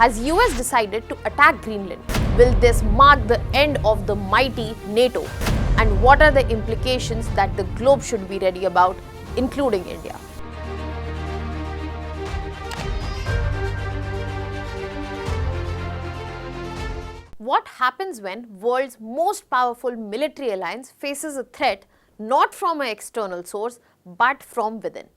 has US decided to attack Greenland? Will this mark the end of the mighty NATO? And what are the implications that the globe should be ready about, including India? What happens when world's most powerful military alliance faces a threat not from an external source but from within?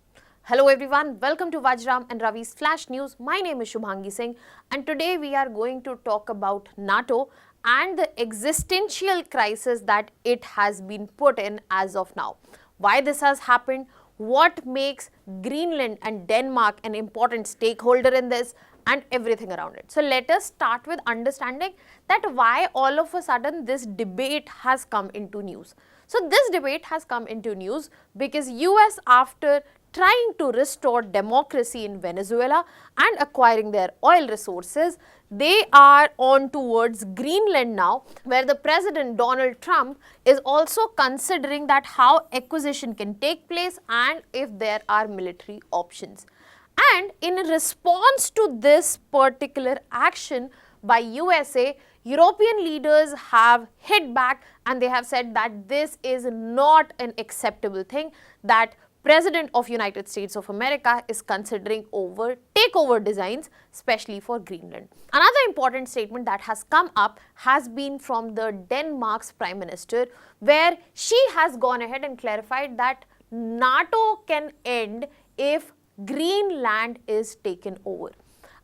Hello everyone, welcome to Vajiram and Ravi's Flash News. My name is Shubhangi Singh and today we are going to talk about NATO and the existential crisis that it has been put in as of now. Why this has happened, what makes Greenland and Denmark an important stakeholder in this, and everything around it. So let us start with understanding that why all of a sudden this debate has come into news. So this debate has come into news because US, after trying to restore democracy in Venezuela and acquiring their oil resources, they are on towards Greenland now, where the President Donald Trump is also considering that how acquisition can take place and if there are military options. And in response to this particular action by USA, European leaders have hit back and they have said that this is not an acceptable thing that President of United States of America is considering over takeover designs, especially for Greenland. Another important statement that has come up has been from the Denmark's Prime Minister, where she has gone ahead and clarified that NATO can end if Greenland is taken over.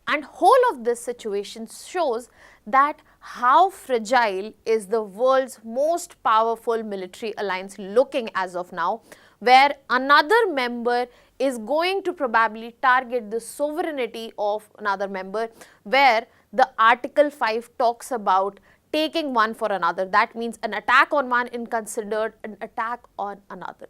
And whole of this situation shows that how fragile is the world's most powerful military alliance looking as of now, where another member is going to probably target the sovereignty of another member, where the Article 5 talks about taking one for another. That means an attack on one is considered an attack on another.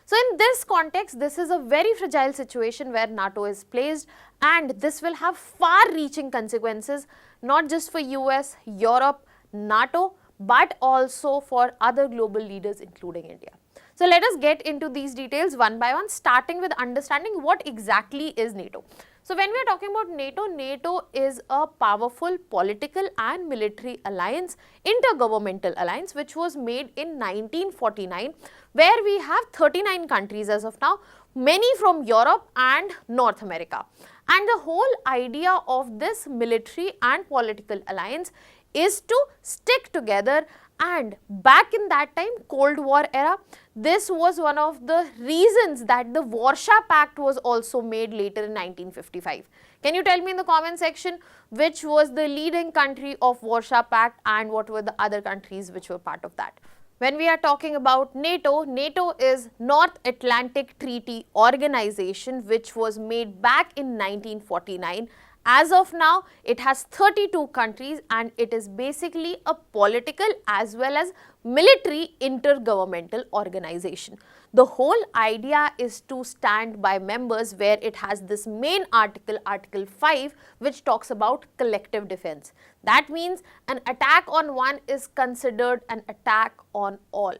So in this context, this is a very fragile situation where NATO is placed, and this will have far-reaching consequences not just for US, Europe, NATO, but also for other global leaders including India. So let us get into these details one by one, starting with understanding what exactly is NATO. So when we are talking about NATO, NATO is a powerful political and military alliance, intergovernmental alliance, which was made in 1949, where we have 39 countries as of now, many from Europe and North America. And the whole idea of this military and political alliance is to stick together. And back in that time, Cold War era, this was one of the reasons that the Warsaw Pact was also made later in 1955. Can you tell me in the comment section which was the leading country of Warsaw Pact and what were the other countries which were part of that? When we are talking about NATO, NATO is North Atlantic Treaty Organization, which was made back in 1949. As of now, it has 32 countries and it is basically a political as well as military intergovernmental organization. The whole idea is to stand by members, where it has this main article, Article 5, which talks about collective defense. That means an attack on one is considered an attack on all.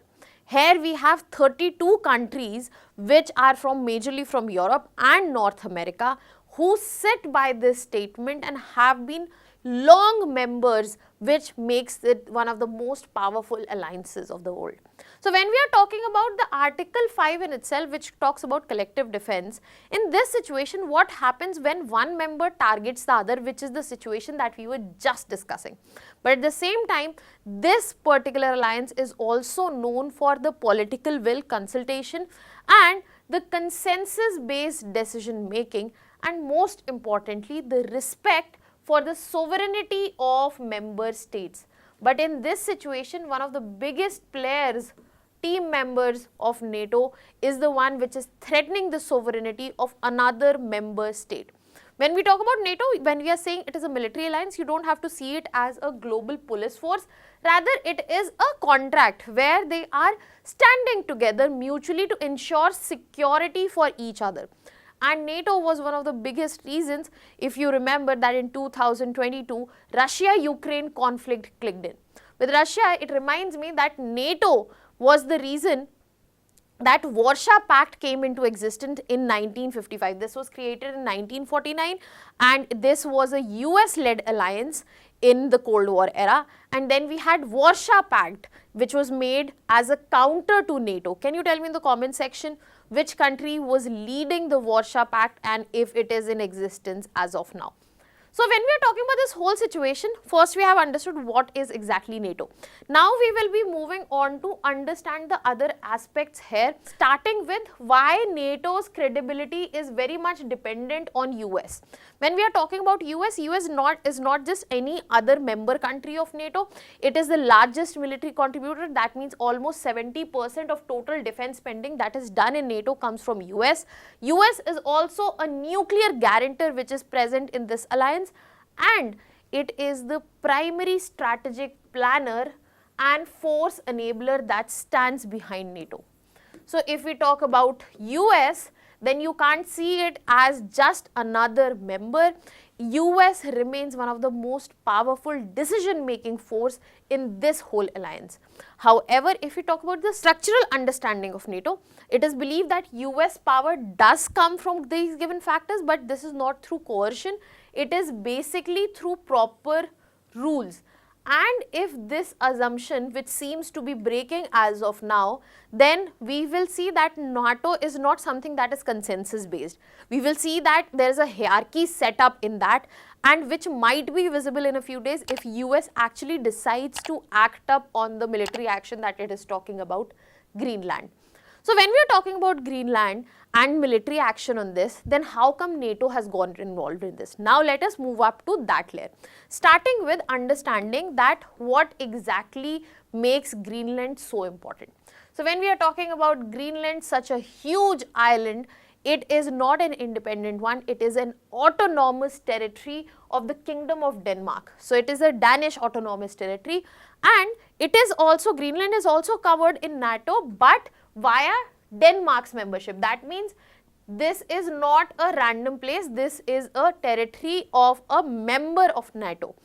Here we have 32 countries which are majorly from Europe and North America, who sit by this statement and have been long members, which makes it one of the most powerful alliances of the world. So when we are talking about the Article 5 in itself, which talks about collective defense, in this situation, what happens when one member targets the other, which is the situation that we were just discussing. But at the same time, this particular alliance is also known for the political will, consultation, and the consensus-based decision making, and most importantly, the respect for the sovereignty of member states. But in this situation, one of the biggest players, team members of NATO, is the one which is threatening the sovereignty of another member state. When we talk about NATO, when we are saying it is a military alliance, you don't have to see it as a global police force. Rather, it is a contract where they are standing together mutually to ensure security for each other. And NATO was one of the biggest reasons, if you remember, that in 2022, Russia-Ukraine conflict clicked in. With Russia, it reminds me that NATO was the reason that Warsaw Pact came into existence in 1955. This was created in 1949 and this was a US-led alliance in the Cold War era. And then we had Warsaw Pact, which was made as a counter to NATO. Can you tell me in the comment section which country was leading the Warsaw Pact and if it is in existence as of now? So when we are talking about this whole situation, first we have understood what is exactly NATO. Now we will be moving on to understand the other aspects here, starting with why NATO's credibility is very much dependent on US. When we are talking about US is not just any other member country of NATO. It is the largest military contributor. That means almost 70% of total defense spending that is done in NATO comes from US. US is also a nuclear guarantor which is present in this alliance, and it is the primary strategic planner and force enabler that stands behind NATO. So if we talk about US, then you can't see it as just another member. US remains one of the most powerful decision-making force in this whole alliance. However, if we talk about the structural understanding of NATO, it is believed that US power does come from these given factors, but this is not through coercion. It is basically through proper rules. And if this assumption, which seems to be breaking as of now, then we will see that NATO is not something that is consensus based. We will see that there is a hierarchy set up in that, and which might be visible in a few days if US actually decides to act up on the military action that it is talking about Greenland. So when we are talking about Greenland and military action on this, then how come NATO has gone involved in this? Now let us move up to that layer, starting with understanding that what exactly makes Greenland so important. So when we are talking about Greenland, such a huge island, it is not an independent one, it is an autonomous territory of the Kingdom of Denmark. So it is a Danish autonomous territory, and it is also, Greenland is also covered in NATO, but via Denmark's membership. That means this is not a random place, this is a territory of a member of NATO.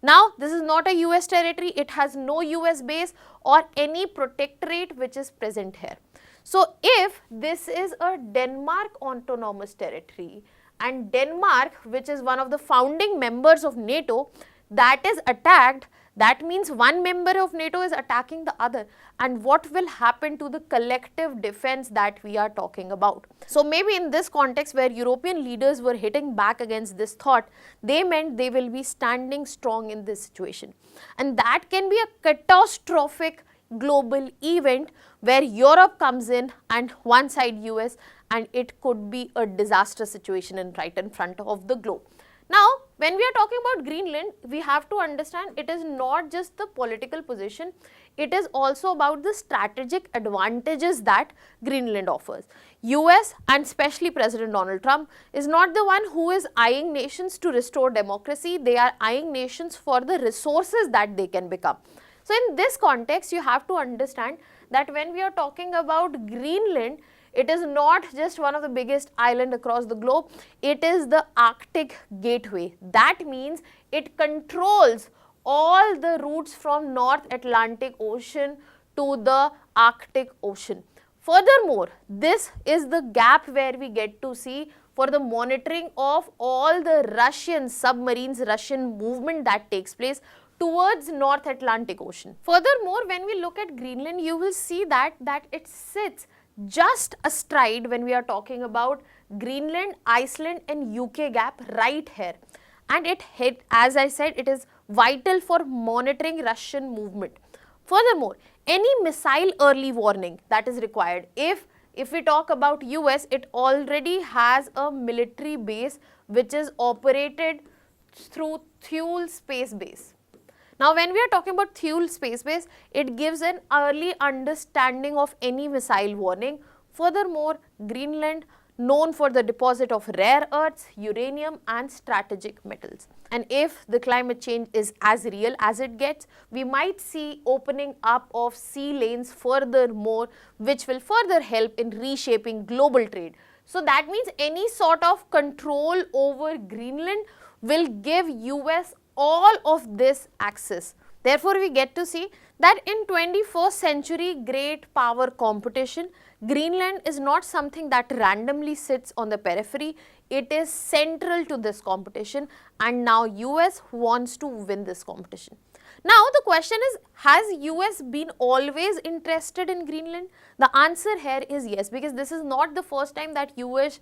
Now, this is not a US territory, it has no US base or any protectorate which is present here. So, if this is a Denmark autonomous territory and Denmark, which is one of the founding members of NATO, that is attacked, that means one member of NATO is attacking the other, and what will happen to the collective defense that we are talking about. So maybe in this context where European leaders were hitting back against this thought, they meant they will be standing strong in this situation. And that can be a catastrophic global event where Europe comes in and one side US, and it could be a disaster situation right in front of the globe. Now, when we are talking about Greenland, we have to understand it is not just the political position, it is also about the strategic advantages that Greenland offers. US and especially President Donald Trump is not the one who is eyeing nations to restore democracy, they are eyeing nations for the resources that they can become. So, in this context, you have to understand that when we are talking about Greenland, it is not just one of the biggest islands across the globe, it is the Arctic gateway. That means it controls all the routes from North Atlantic Ocean to the Arctic Ocean. Furthermore, this is the gap where we get to see for the monitoring of all the Russian submarines, Russian movement that takes place towards North Atlantic Ocean. Furthermore, when we look at Greenland, you will see that it sits just astride when we are talking about Greenland, Iceland and UK gap right here. And as I said, it is vital for monitoring Russian movement. Furthermore, any missile early warning that is required. If we talk about US, it already has a military base which is operated through Thule Space Base. Now, when we are talking about Thule Space Base, it gives an early understanding of any missile warning. Furthermore, Greenland known for the deposit of rare earths, uranium and strategic metals. And if the climate change is as real as it gets, we might see opening up of sea lanes furthermore, which will further help in reshaping global trade. So that means any sort of control over Greenland will give US all of this access. Therefore, we get to see that in 21st century great power competition, Greenland is not something that randomly sits on the periphery. It is central to this competition, and now US wants to win this competition. Now the question is, has US been always interested in Greenland? The answer here is yes, because this is not the first time that US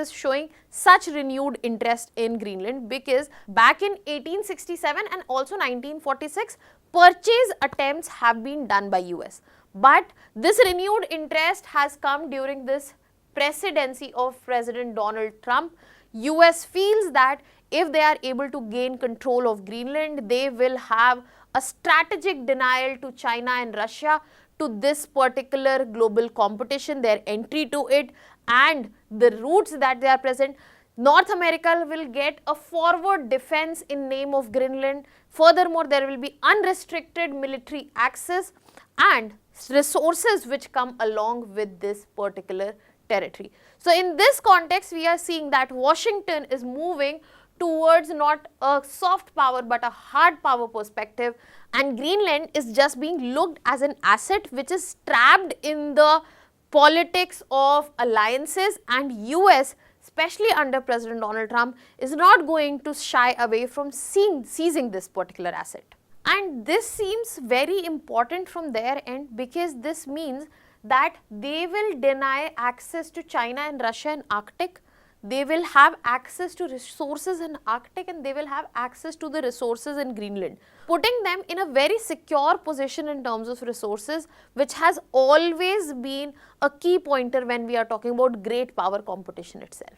is showing such renewed interest in Greenland, because back in 1867 and also 1946, purchase attempts have been done by US. But this renewed interest has come during this presidency of President Donald Trump. US feels that if they are able to gain control of Greenland, they will have a strategic denial to China and Russia to this particular global competition, their entry to it, and the routes that they are present. North America will get a forward defense in name of Greenland. Furthermore, there will be unrestricted military access and resources which come along with this particular territory. So in this context, we are seeing that Washington is moving towards not a soft power but a hard power perspective, and Greenland is just being looked as an asset which is trapped in the politics of alliances, and US, especially under President Donald Trump, is not going to shy away from seizing this particular asset. And this seems very important from their end, because this means that they will deny access to China and Russia in Arctic. They will have access to resources in Arctic, and they will have access to the resources in Greenland, putting them in a very secure position in terms of resources, which has always been a key pointer when we are talking about great power competition itself.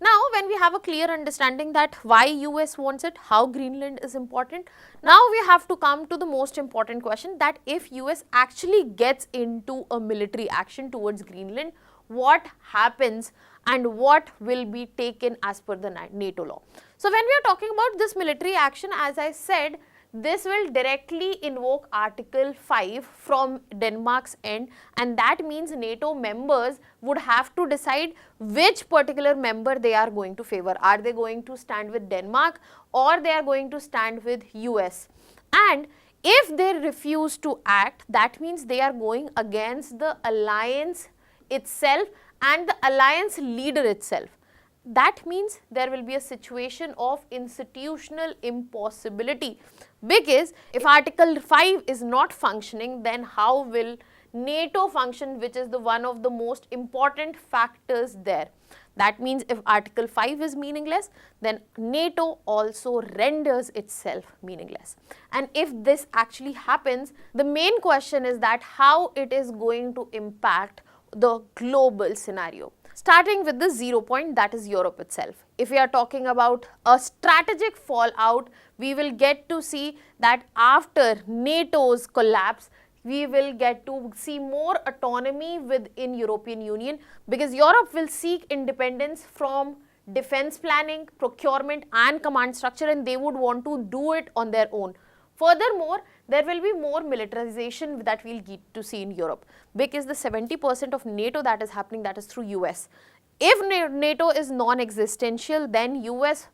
Now, when we have a clear understanding that why US wants it, how Greenland is important, now we have to come to the most important question, that if US actually gets into a military action towards Greenland, what happens and what will be taken as per the NATO law. So when we are talking about this military action, as I said, this will directly invoke Article 5 from Denmark's end, and that means NATO members would have to decide which particular member they are going to favor. Are they going to stand with Denmark, or they are going to stand with US? And if they refuse to act, that means they are going against the alliance itself and the alliance leader itself. That means there will be a situation of institutional impossibility, because if Article 5 is not functioning, then how will NATO function, which is the one of the most important factors there? That means if Article 5 is meaningless, then NATO also renders itself meaningless. And if this actually happens, the main question is that how it is going to impact the global scenario. Starting with the 0 point, that is Europe itself. If we are talking about a strategic fallout, we will get to see that after NATO's collapse, we will get to see more autonomy within European Union, because Europe will seek independence from defense planning, procurement and command structure, and they would want to do it on their own. Furthermore, there will be more militarization that we'll get to see in Europe, because the 70% of NATO that is happening, that is through US. If NATO is non-existential, then US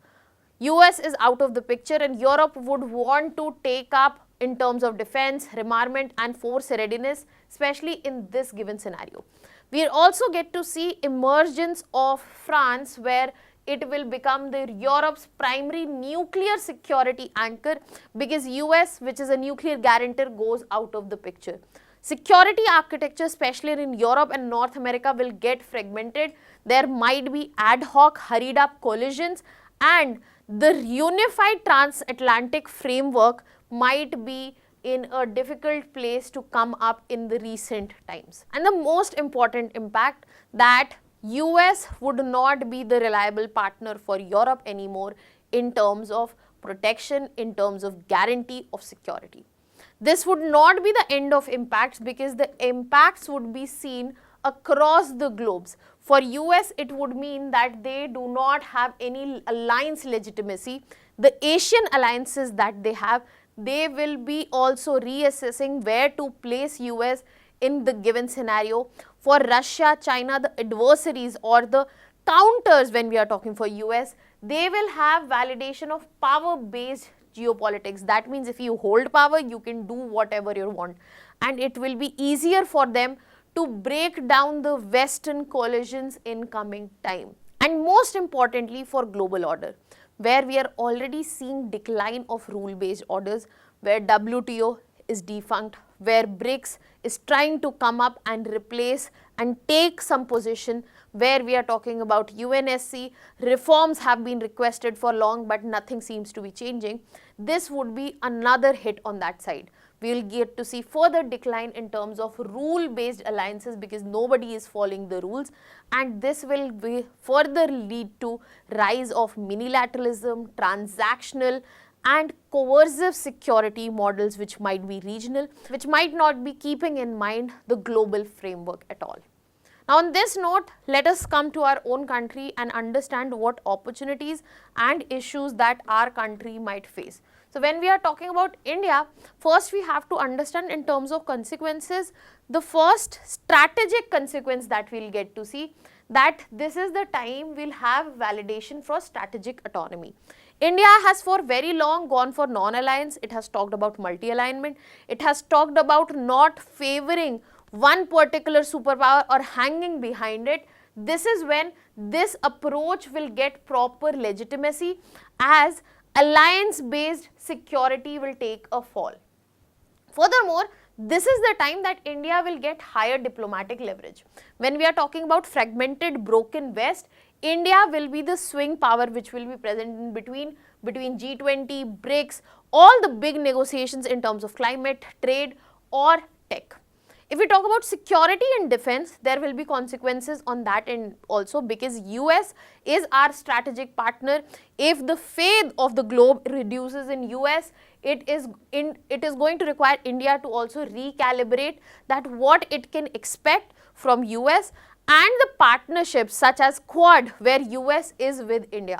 is out of the picture, and Europe would want to take up in terms of defense, rearmament and force readiness, especially in this given scenario. We also get to see emergence of France, where it will become the Europe's primary nuclear security anchor, because US, which is a nuclear guarantor, goes out of the picture. Security architecture, especially in Europe and North America, will get fragmented. There might be ad hoc, hurried up collisions, and the unified transatlantic framework might be in a difficult place to come up in the recent times. And the most important impact, that US would not be the reliable partner for Europe anymore in terms of protection, in terms of guarantee of security. This would not be the end of impacts, because the impacts would be seen across the globes. For US, it would mean that they do not have any alliance legitimacy. The Asian alliances that they have, they will be also reassessing where to place US in the given scenario. For Russia, China, the adversaries or the counters when we are talking for US, they will have validation of power-based geopolitics. That means if you hold power, you can do whatever you want, and it will be easier for them to break down the Western coalitions in coming time. And most importantly, for global order, where we are already seeing decline of rule-based orders, where WTO is defunct, where BRICS is trying to come up and replace and take some position, where we are talking about UNSC, reforms have been requested for long but nothing seems to be changing. This would be another hit on that side. We will get to see further decline in terms of rule-based alliances because nobody is following the rules, and this will be further lead to rise of minilateralism, transactional and coercive security models which might be regional, which might not be keeping in mind the global framework at all. Now on this note, let us come to our own country and understand what opportunities and issues that our country might face. So when we are talking about India, first we have to understand in terms of consequences, the first strategic consequence that we will get to see, that this is the time we will have validation for strategic autonomy. India has for very long gone for non-alliance. It has talked about multi-alignment. It has talked about not favoring one particular superpower or hanging behind it. This is when this approach will get proper legitimacy, as alliance-based security will take a fall. Furthermore, this is the time that India will get higher diplomatic leverage. When we are talking about fragmented, broken West, India will be the swing power which will be present in between G20, BRICS, all the big negotiations in terms of climate, trade or tech. If we talk about security and defense, there will be consequences on that end also, because US is our strategic partner. If the faith of the globe reduces in US, it is going to require India to also recalibrate that what it can expect from US and the partnerships such as Quad, where US is with India.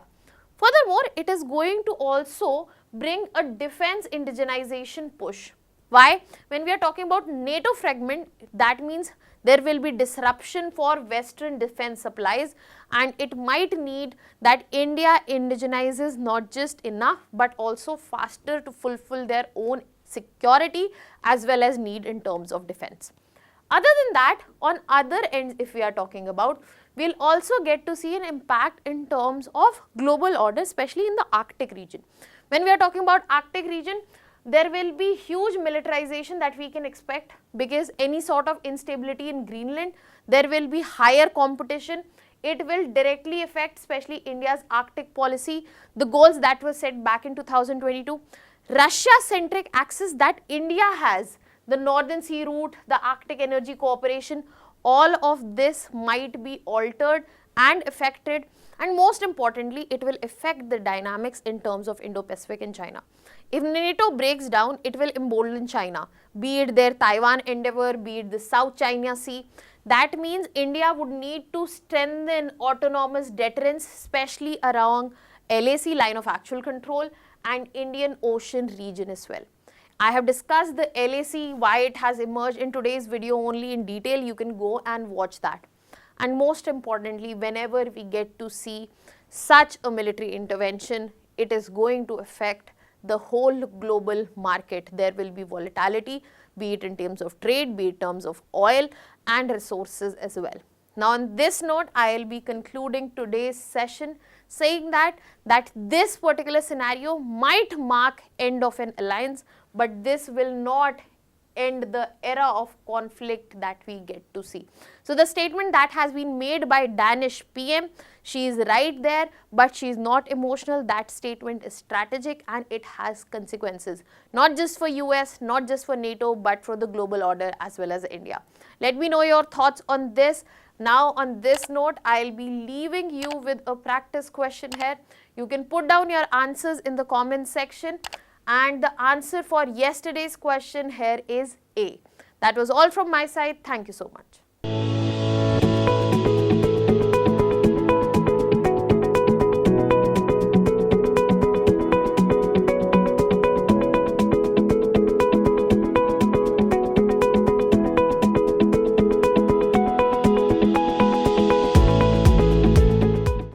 Furthermore, it is going to also bring a defense indigenization push. Why? When we are talking about NATO fragment, that means there will be disruption for Western defense supplies, and it might need that India indigenizes not just enough but also faster to fulfill their own security as well as need in terms of defense. Other than that, on other ends, if we are talking about, we'll also get to see an impact in terms of global order, especially in the Arctic region. When we are talking about Arctic region, there will be huge militarization that we can expect, because any sort of instability in Greenland, there will be higher competition. It will directly affect especially India's Arctic policy, the goals that were set back in 2022. Russia-centric axis that India has, the Northern Sea route, the Arctic Energy Cooperation, all of this might be altered and affected, and most importantly, it will affect the dynamics in terms of Indo-Pacific and China. If NATO breaks down, it will embolden China, be it their Taiwan endeavor, be it the South China Sea. That means India would need to strengthen autonomous deterrence, especially around LAC, line of actual control, and Indian Ocean region as well. I have discussed the LAC, why it has emerged in today's video only in detail. You can go and watch that. And most importantly, whenever we get to see such a military intervention, it is going to affect the whole global market. There will be volatility, be it in terms of trade, be it in terms of oil and resources as well. Now on this note, I will be concluding today's session saying that this particular scenario might mark end of an alliance, but this will not end the era of conflict that we get to see. So the statement that has been made by Danish PM, she is right there, but she is not emotional. That statement is strategic and it has consequences, not just for US, not just for NATO, but for the global order as well as India. Let me know your thoughts on this. Now on this note, I'll be leaving you with a practice question here. You can put down your answers in the comment section. And the answer for yesterday's question here is A. That was all from my side. Thank you so much.